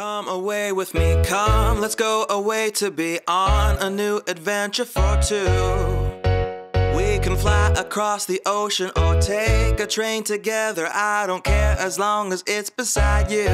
Come away with me, come, let's go away to be on a new adventure for two. We can fly across the ocean or take a train together. I don't care as long as it's beside you.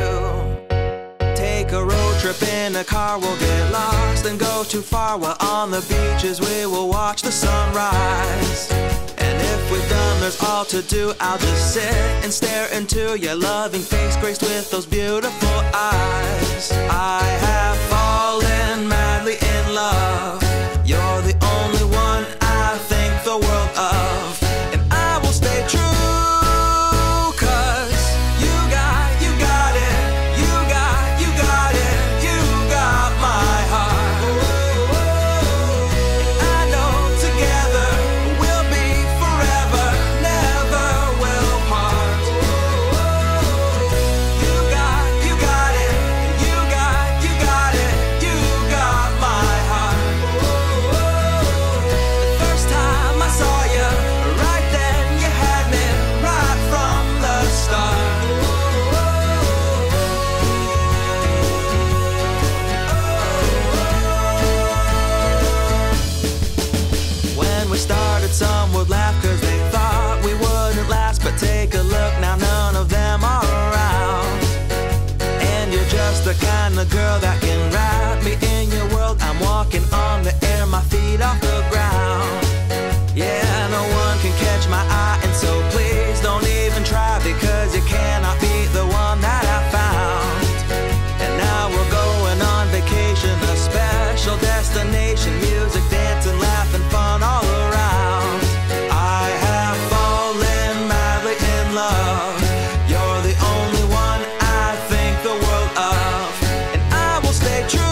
Take a road trip in a car, we'll get lost and go too far. While on the beaches we will watch the sunrise. And if we've done there's all to do, I'll just sit and stare into your loving face, graced with those beautiful eyes. I have fallen madly in love. You're the only one I think the world of, and I will stay true. Some would laugh cause they thought we wouldn't last, but take a look now, none of them are around. And you're just the kind of girl that can wrap me in your world. I'm walking on the air, my feet off the ground. Yeah, no one can catch my eye, and so please don't even try, because you cannot be the one that I found. And now we're going on vacation, a special destination, music, dancing, laughing, fun all around. You're the only one I think the world of, and I will stay true.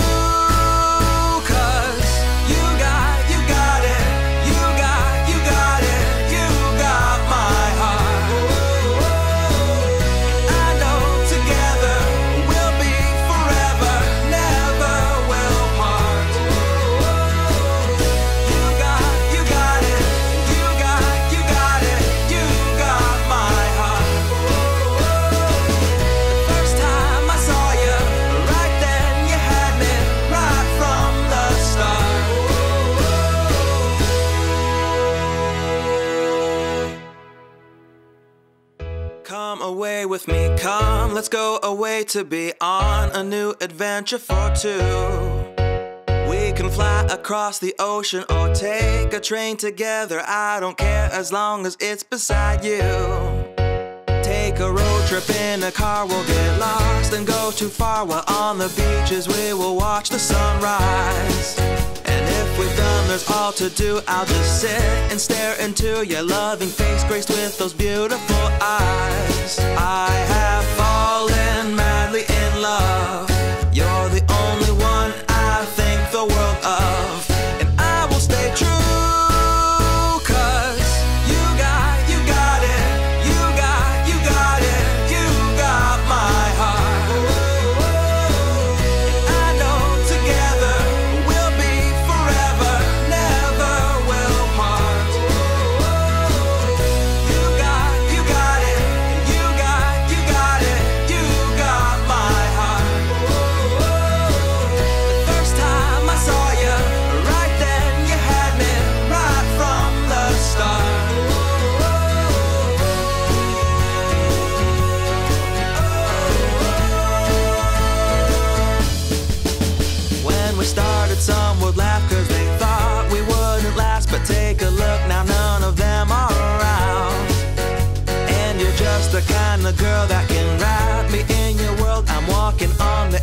Cause you got it, you got it, you got my heart. I know together we'll be forever, never will part. You got it, you got it, you got my heart. Come away with me, come, let's go away to be on a new adventure for two. We can fly across the ocean or take a train together. I don't care as long as it's beside you. Take a road trip in a car, we'll get lost and go too far. While on the beaches we will watch the sunrise. And if we've done there's all to do, I'll just sit and stare into your loving face, graced with those beautiful eyes. I have fallen madly in love. You're the only one I think the world of, and I will stay true. Some would laugh cause they thought we wouldn't last, but take a look now, none of them are around. And you're just the kind of girl that can wrap me in your world. I'm walking on the